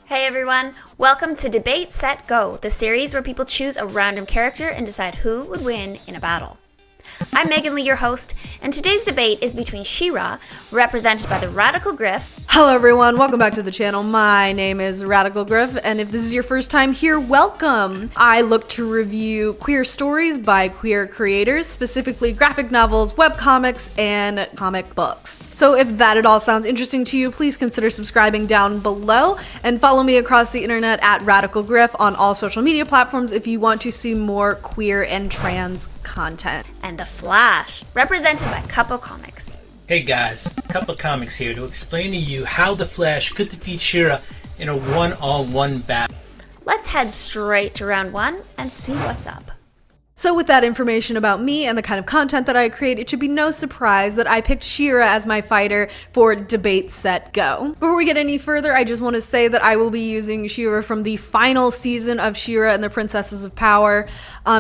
Hey everyone, welcome to Debate, Set, Go, the series where people choose a random character and decide who would win in a battle. I'm Megan Leigh, your host, and today's debate is between She-Ra, represented by the Radical Griff. Hello everyone, welcome back to the channel. My name is Radical Griff, and if this is your first time here, welcome! I look to review queer stories by queer creators, specifically graphic novels, webcomics, and comic books. So if that at all sounds interesting to you, please consider subscribing down below, and follow me across the internet at Radical Griff on all social media platforms if you want to see more queer and trans content. And The Flash, represented by Couple Comics. Hey guys, Couple Comics here to explain to you how the Flash could defeat She-Ra in a one-on-one battle. Let's head straight to round one and see what's up. So with that information about me and the kind of content that I create, it should be no surprise that I picked She-Ra as my fighter for Debate, Set, Go. Before we get any further, I just want to say that I will be using She-Ra from the final season of She-Ra and the Princesses of Power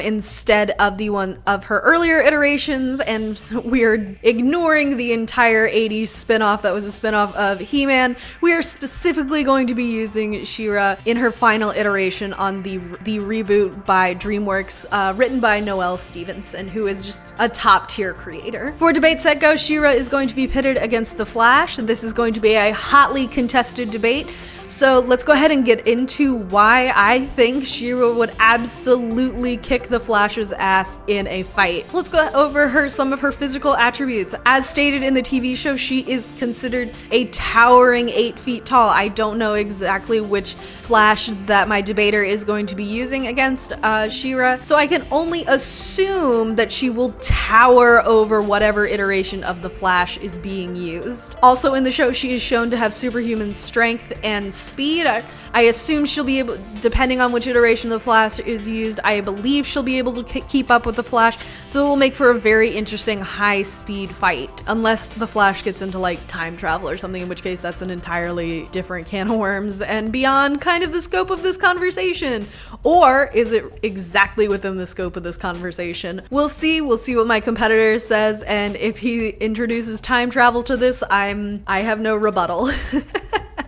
instead of the one of her earlier iterations, and we're ignoring the entire 80s spinoff that was a spinoff of He-Man. We are specifically going to be using She-Ra in her final iteration on the reboot by DreamWorks, written by Noelle Stevenson, who is just a top tier creator. For Debate, Set, Go, She-Ra is going to be pitted against the Flash, and this is going to be a hotly contested debate. So let's go ahead and get into why I think She-Ra would absolutely kick the Flash's ass in a fight. Let's go over some of her physical attributes. As stated in the TV show, she is considered a towering 8 feet tall. I don't know exactly which Flash that my debater is going to be using against She-Ra, so I can only assume that she will tower over whatever iteration of the Flash is being used. Also in the show, she is shown to have superhuman strength and speed. I assume she'll be able, depending on which iteration of the Flash is used, I believe she'll be able to keep up with the Flash, so it will make for a very interesting high-speed fight, unless the Flash gets into like time travel or something, in which case that's an entirely different can of worms and beyond kind of the scope of this conversation. Or is it exactly within the scope of this conversation? We'll see what my competitor says, and if he introduces time travel to this, I have no rebuttal.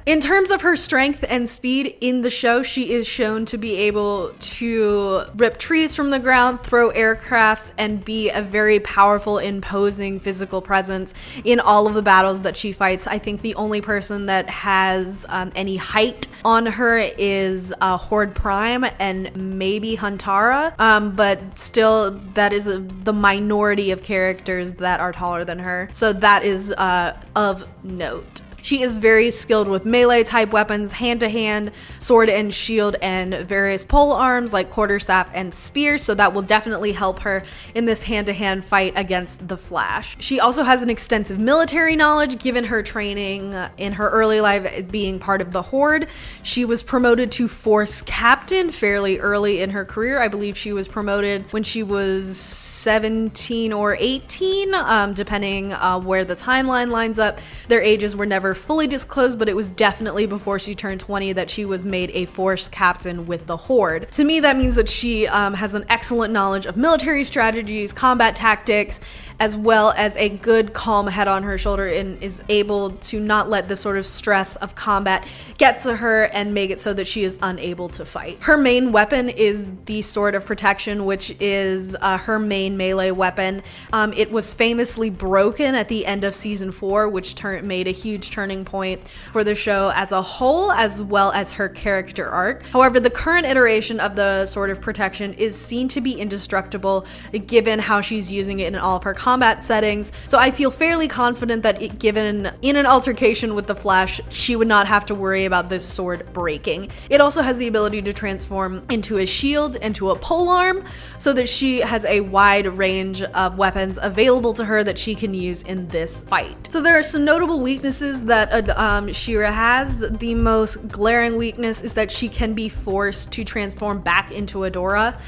In terms of her strength and speed in the show, she is shown to be able to rip trees from the ground, throw aircrafts, and be a very powerful, imposing physical presence in all of the battles that she fights. I think the only person that has any height on her is Horde Prime and maybe Huntara, but still that is the minority of characters that are taller than her, so that is of note. She is very skilled with melee type weapons, hand-to-hand, sword and shield, and various pole arms like quarterstaff and spear, so that will definitely help her in this hand-to-hand fight against the Flash. She also has an extensive military knowledge given her training in her early life being part of the Horde. She was promoted to Force Captain fairly early in her career. I believe she was promoted when she was 17 or 18, depending where the timeline lines up. Their ages were never fully disclosed, but it was definitely before she turned 20 that she was made a Force Captain with the Horde. To me, that means that she has an excellent knowledge of military strategies, combat tactics, as well as a good calm head on her shoulder, and is able to not let the sort of stress of combat get to her and make it so that she is unable to fight. Her main weapon is the Sword of Protection, which is her main melee weapon. It was famously broken at the end of season 4, which made a huge turning point for the show as a whole, as well as her character arc. However, the current iteration of the Sword of Protection is seen to be indestructible given how she's using it in all of her combat settings, so I feel fairly confident that given in an altercation with the Flash, she would not have to worry about this sword breaking. It also has the ability to transform into a shield, into a polearm, so that she has a wide range of weapons available to her that she can use in this fight. So there are some notable weaknesses that She-Ra has. The most glaring weakness is that she can be forced to transform back into Adora.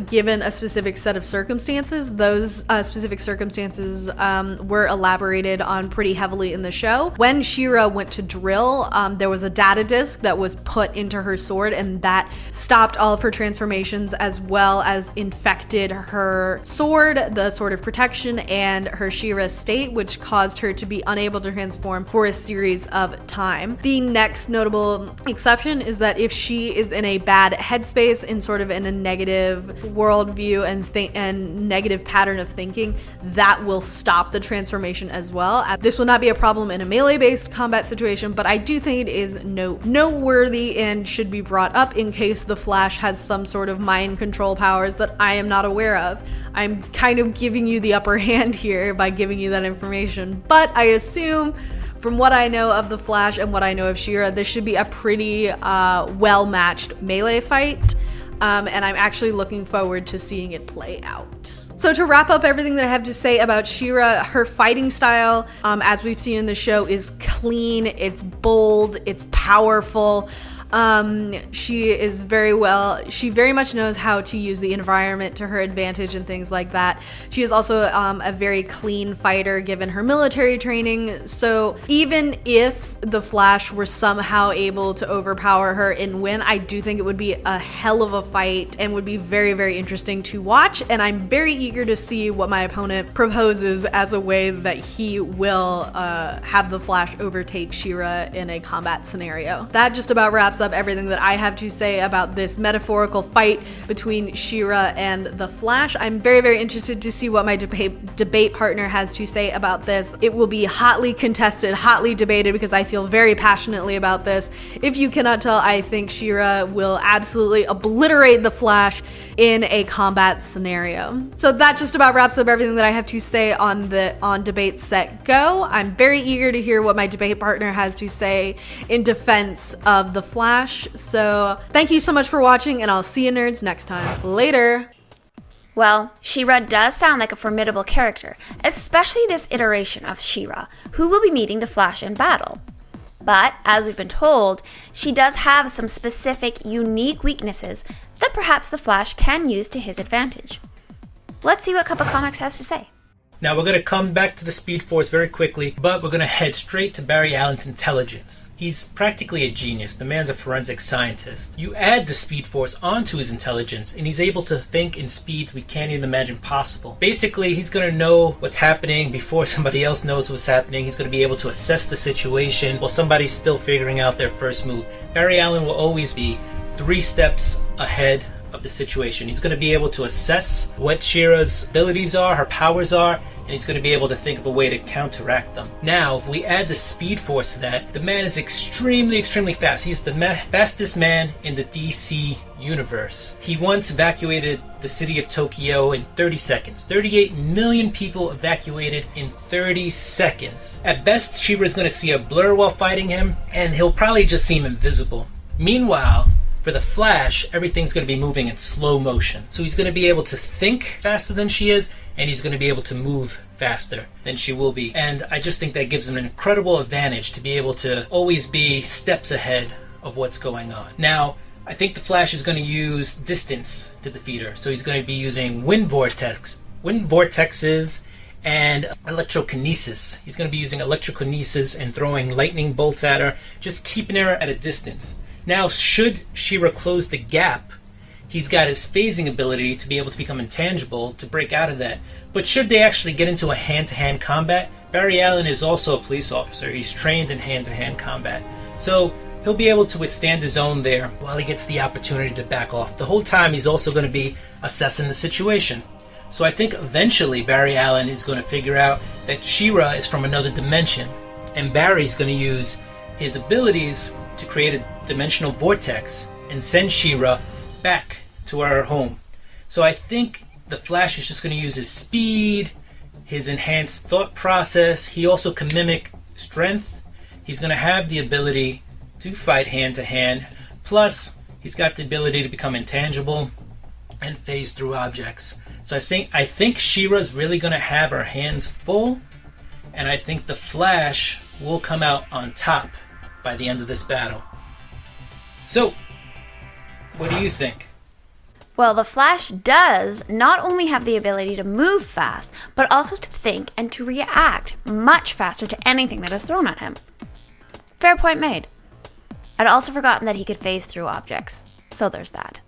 given a specific set of circumstances. Those specific circumstances were elaborated on pretty heavily in the show. When She-Ra went to drill, there was a data disk that was put into her sword, and that stopped all of her transformations as well as infected her sword, the Sword of Protection, and her She-Ra state, which caused her to be unable to transform for a series of time. The next notable exception is that if she is in a bad headspace, in sort of in a negative worldview and negative pattern of thinking, that will stop the transformation as well. This will not be a problem in a melee-based combat situation, but I do think it is noteworthy and should be brought up in case the Flash has some sort of mind control powers that I am not aware of. I'm kind of giving you the upper hand here by giving you that information, but I assume from what I know of the Flash and what I know of She-Ra, this should be a pretty well-matched melee fight, and I'm actually looking forward to seeing it play out. So to wrap up everything that I have to say about She-Ra, her fighting style, as we've seen in the show, is clean, it's bold, it's powerful. She very much knows how to use the environment to her advantage and things like that. She is also a very clean fighter given her military training. So even if the Flash were somehow able to overpower her and win, I do think it would be a hell of a fight and would be very, very interesting to watch. And I'm very eager to see what my opponent proposes as a way that he will have the Flash overtake She-Ra in a combat scenario. That just about wraps up everything that I have to say about this metaphorical fight between She-Ra and the Flash. I'm very, very interested to see what my debate partner has to say about this. It will be hotly contested, hotly debated, because I feel very passionately about this. If you cannot tell, I think She-Ra will absolutely obliterate the Flash in a combat scenario. So that just about wraps up everything that I have to say on Debate Set Go. I'm very eager to hear what my debate partner has to say in defense of the Flash. So thank you so much for watching, and I'll see you nerds next time. Later. Well, She-Ra does sound like a formidable character, especially this iteration of She-Ra, who will be meeting the Flash in battle. But, as we've been told, she does have some specific, unique weaknesses that perhaps the Flash can use to his advantage. Let's see what Cup of Comics has to say. Now we're going to come back to the Speed Force very quickly, but we're going to head straight to Barry Allen's intelligence. He's practically a genius. The man's a forensic scientist. You add the Speed Force onto his intelligence, and he's able to think in speeds we can't even imagine possible. Basically, he's going to know what's happening before somebody else knows what's happening. He's going to be able to assess the situation while somebody's still figuring out their first move. Barry Allen will always be 3 steps ahead of the situation. He's going to be able to assess what She-Ra's abilities are, her powers are, and he's going to be able to think of a way to counteract them. Now, if we add the Speed Force to that, the man is extremely, extremely fast. He's the fastest man in the DC universe. He once evacuated the city of Tokyo in 30 seconds. 38 million people evacuated in 30 seconds. At best, She-Ra's going to see a blur while fighting him, and he'll probably just seem invisible. Meanwhile, for the Flash, everything's going to be moving in slow motion. So he's going to be able to think faster than she is, and he's going to be able to move faster than she will be. And I just think that gives him an incredible advantage to be able to always be steps ahead of what's going on. Now, I think the Flash is going to use distance to defeat her. So he's going to be using wind vortexes, and electrokinesis. He's going to be using electrokinesis and throwing lightning bolts at her, just keeping her at a distance. Now, should She-Ra close the gap, he's got his phasing ability to be able to become intangible to break out of that. But should they actually get into a hand-to-hand combat, Barry Allen is also a police officer. He's trained in hand-to-hand combat. So he'll be able to withstand his own there while he gets the opportunity to back off. The whole time he's also going to be assessing the situation. So I think eventually Barry Allen is going to figure out that She-Ra is from another dimension, and Barry's going to use his abilities to create a dimensional vortex and send She-Ra back to our home. So I think the Flash is just going to use his speed, his enhanced thought process. He also can mimic strength. He's going to have the ability to fight hand to hand. Plus, he's got the ability to become intangible and phase through objects. So I think She-Ra's really going to have her hands full, and I think the Flash will come out on top by the end of this battle. So, what do you think? Well, the Flash does not only have the ability to move fast, but also to think and to react much faster to anything that is thrown at him. Fair point made. I'd also forgotten that he could phase through objects, so there's that.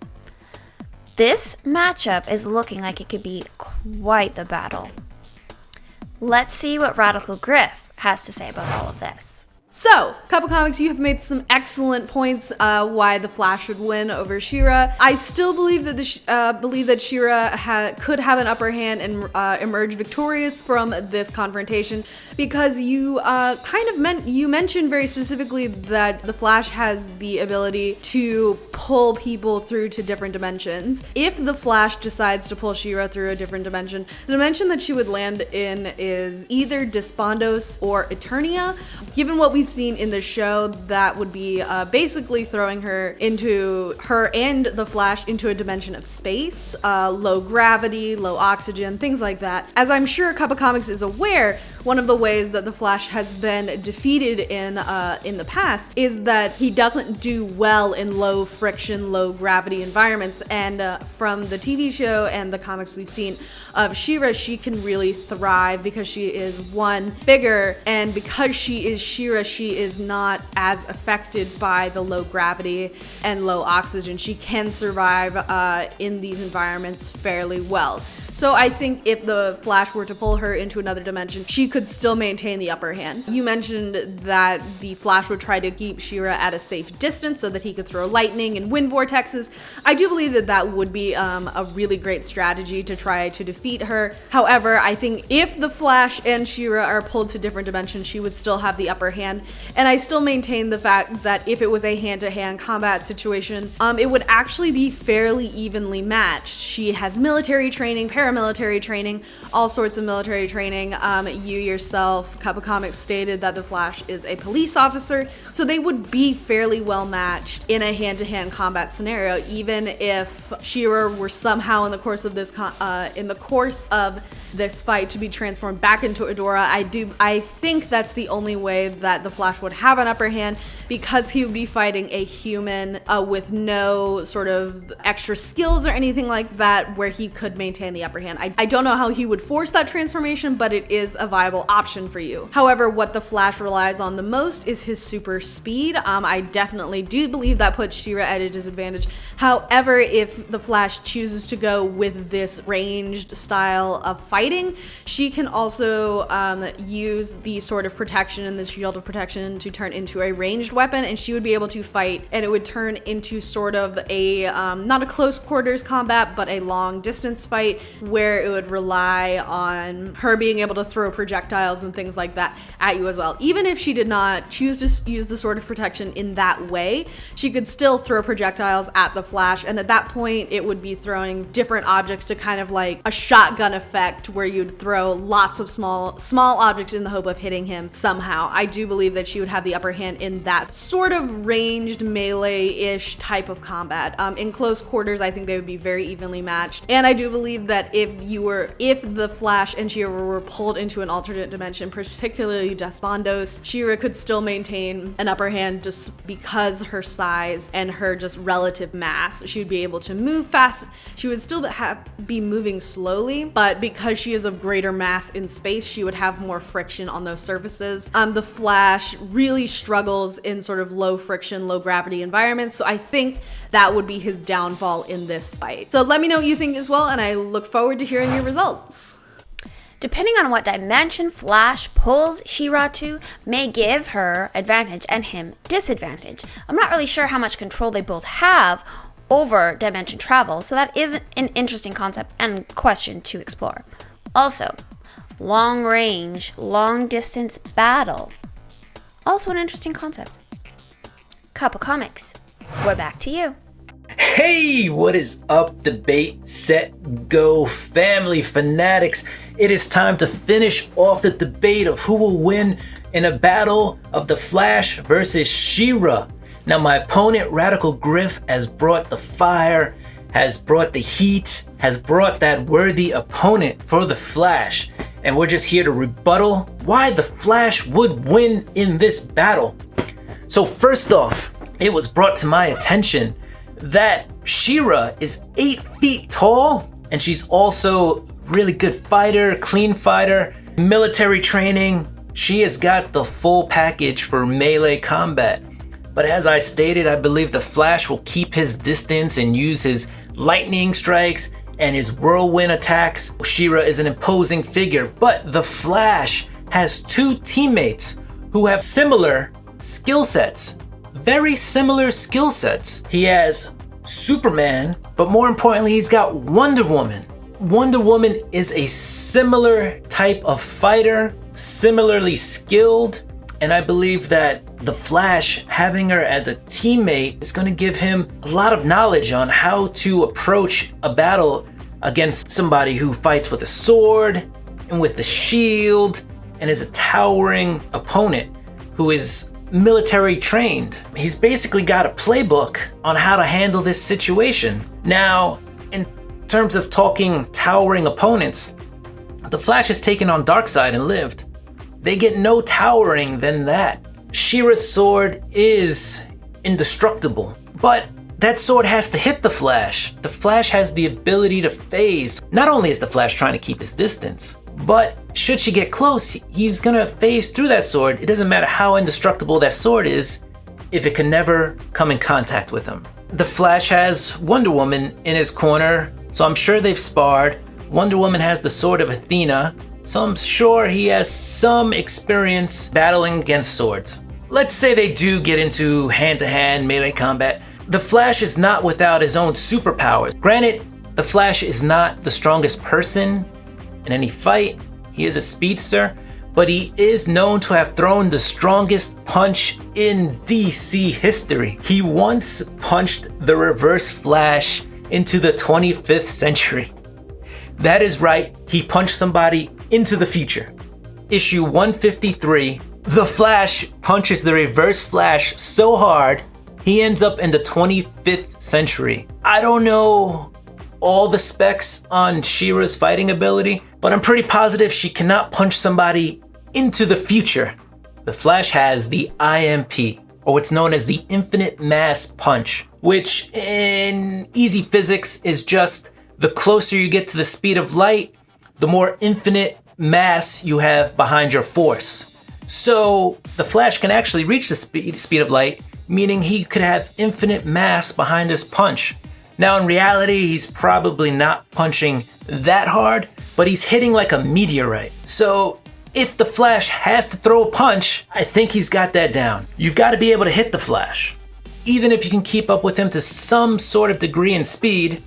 This matchup is looking like it could be quite the battle. Let's see what Radical Griff has to say about all of this. So, Cup of Comics, you have made some excellent points why the Flash would win over She-Ra. I still believe that She-Ra could have an upper hand and emerge victorious from this confrontation, because you you mentioned very specifically that the Flash has the ability to pull people through to different dimensions. If the Flash decides to pull She-Ra through a different dimension, the dimension that she would land in is either Despondos or Eternia. Given what we've seen in the show, that would be basically throwing her and the Flash into a dimension of space, low gravity, low oxygen, things like that. As I'm sure Cup of Comics is aware, one of the ways that the Flash has been defeated in the past is that he doesn't do well in low friction, low gravity environments. And from the TV show and the comics we've seen of She-Ra, she can really thrive because she is, one, bigger, and because she is She-Ra, she is not as affected by the low gravity and low oxygen. She can survive in these environments fairly well. So I think if the Flash were to pull her into another dimension, she could still maintain the upper hand. You mentioned that the Flash would try to keep She-Ra at a safe distance so that he could throw lightning and wind vortexes. I do believe that that would be a really great strategy to try to defeat her. However, I think if the Flash and She-Ra are pulled to different dimensions, she would still have the upper hand. And I still maintain the fact that if it was a hand-to-hand combat situation, it would actually be fairly evenly matched. She has military training, paramilitary training, all sorts of military training. You yourself, Cup of Comics, stated that the Flash is a police officer, so they would be fairly well matched in a hand-to-hand combat scenario. Even if She-Ra were somehow in the course of this fight to be transformed back into Adora, I think that's the only way that the Flash would have an upper hand, because he would be fighting a human with no sort of extra skills or anything like that, where he could maintain the upper hand. I don't know how he would force that transformation, but it is a viable option for you. However, what the Flash relies on the most is his super speed. I definitely do believe that puts She-Ra at a disadvantage. However, if the Flash chooses to go with this ranged style of fighting, she can also use the Sword of Protection and the Shield of Protection to turn into a ranged weapon, and she would be able to fight, and it would turn into sort of a not a close quarters combat, but a long distance fight, where it would rely on her being able to throw projectiles and things like that at you as well. Even if she did not choose to use the Sword of Protection in that way, she could still throw projectiles at the Flash, and at that point it would be throwing different objects to kind of like a shotgun effect, where you'd throw lots of small objects in the hope of hitting him somehow. I do believe that she would have the upper hand in that sort of ranged melee-ish type of combat. In close quarters, I think they would be very evenly matched, and I do believe that if the Flash and She-Ra were pulled into an alternate dimension, particularly Despondos, She-Ra could still maintain an upper hand just because her size and her just relative mass. She would be able to move fast. She would still be moving slowly, but because she is of greater mass in space, she would have more friction on those surfaces. The Flash really struggles in sort of low friction, low gravity environments, so I think that would be his downfall in this fight. So let me know what you think as well, and I look forward to hearing your results. Depending on what dimension Flash pulls She-Ra to, may give her advantage and him disadvantage. I'm not really sure how much control they both have over dimension travel, so that is an interesting concept and question to explore. Also, long range, long distance battle. Also an interesting concept. Cup of Comics, we're back to you. Hey, what is up, Debate, Set, Go family fanatics? It is time to finish off the debate of who will win in a battle of the Flash versus She-Ra. Now, my opponent, Radical Griff, has brought the fire, has brought the heat, has brought that worthy opponent for the Flash. And we're just here to rebuttal why the Flash would win in this battle. So first off, it was brought to my attention that She-Ra is 8 feet tall, and she's also really good fighter, clean fighter, military training. She has got the full package for melee combat. But as I stated, I believe the Flash will keep his distance and use his lightning strikes and his whirlwind attacks. She-Ra is an imposing figure, but the Flash has 2 teammates who have similar skill sets. Very similar skill sets. He has Superman, but more importantly, he's got Wonder Woman. Wonder Woman is a similar type of fighter, similarly skilled, and I believe that the Flash, having her as a teammate, is going to give him a lot of knowledge on how to approach a battle against somebody who fights with a sword and with the shield and is a towering opponent who is military trained. He's basically got a playbook on how to handle this situation. Now, in terms of talking towering opponents, the Flash has taken on Darkseid and lived. They get no towering than that. She-Ra's sword is indestructible, but that sword has to hit the Flash. The Flash has the ability to phase. Not only is the Flash trying to keep his distance, but should she get close, he's gonna phase through that sword. It doesn't matter how indestructible that sword is if it can never come in contact with him. The Flash has Wonder Woman in his corner, so I'm sure they've sparred. Wonder Woman has the sword of Athena, so I'm sure he has some experience battling against swords. Let's say they do get into hand-to-hand melee combat. The Flash is not without his own superpowers. Granted, the Flash is not the strongest person in any fight. He is a speedster, but he is known to have thrown the strongest punch in DC history. He once punched the Reverse Flash into the 25th century. That is right, he punched somebody into the future. Issue 153, the Flash punches the Reverse Flash so hard, he ends up in the 25th century. I don't know all the specs on She-Ra's fighting ability, but I'm pretty positive she cannot punch somebody into the future. The Flash has the IMP, or what's known as the Infinite Mass Punch, which in easy physics is just the closer you get to the speed of light, the more infinite mass you have behind your force. So the Flash can actually reach the speed of light, meaning he could have infinite mass behind his punch. Now in reality, he's probably not punching that hard, but he's hitting like a meteorite. So if the Flash has to throw a punch, I think he's got that down. You've got to be able to hit the Flash. Even if you can keep up with him to some sort of degree in speed,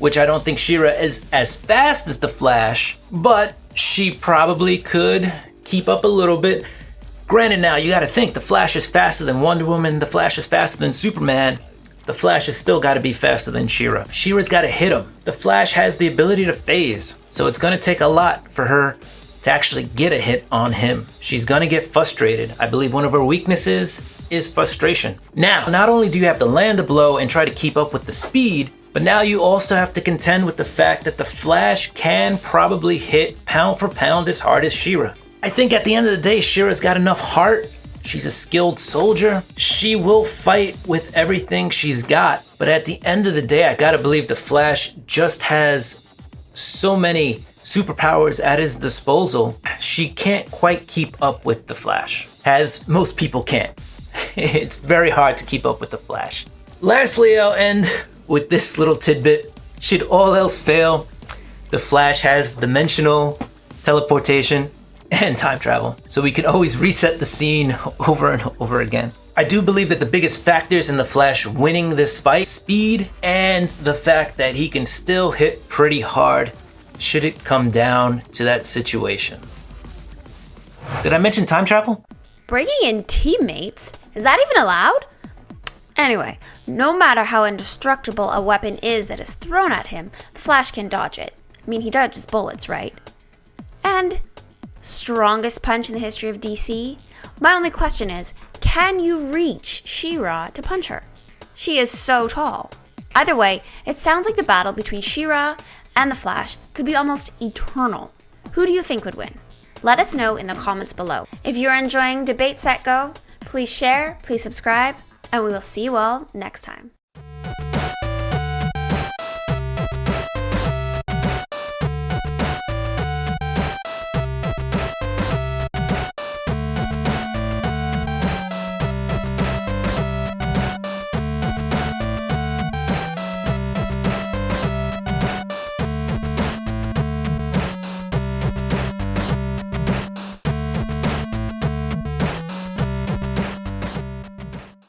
which I don't think She-Ra is as fast as the Flash, but she probably could keep up a little bit. Granted now, you gotta think, the Flash is faster than Wonder Woman, the Flash is faster than Superman, the Flash has still gotta be faster than She-Ra. She-Ra's gotta hit him. The Flash has the ability to phase, so it's gonna take a lot for her to actually get a hit on him. She's gonna get frustrated. I believe one of her weaknesses is frustration. Now, not only do you have to land a blow and try to keep up with the speed, but now you also have to contend with the fact that the Flash can probably hit pound for pound as hard as She-Ra. I think at the end of the day, She-Ra's got enough heart. She's a skilled soldier. She will fight with everything she's got. But at the end of the day, I gotta believe the Flash just has so many superpowers at his disposal. She can't quite keep up with the Flash, as most people can't. It's very hard to keep up with the Flash. Lastly, I'll end with this little tidbit. Should all else fail, the Flash has dimensional teleportation and time travel, so we can always reset the scene over and over again. I do believe that the biggest factors in the Flash winning this fight, speed and the fact that he can still hit pretty hard should it come down to that situation. Did I mention time travel? Bringing in teammates? Is that even allowed? Anyway, no matter how indestructible a weapon is that is thrown at him, the Flash can dodge it. I mean, he dodges bullets, right? And strongest punch in the history of DC? My only question is, can you reach She-Ra to punch her? She is so tall. Either way, it sounds like the battle between She-Ra and the Flash could be almost eternal. Who do you think would win? Let us know in the comments below. If you're enjoying Debate Set Go, please share, please subscribe, and we will see you all next time.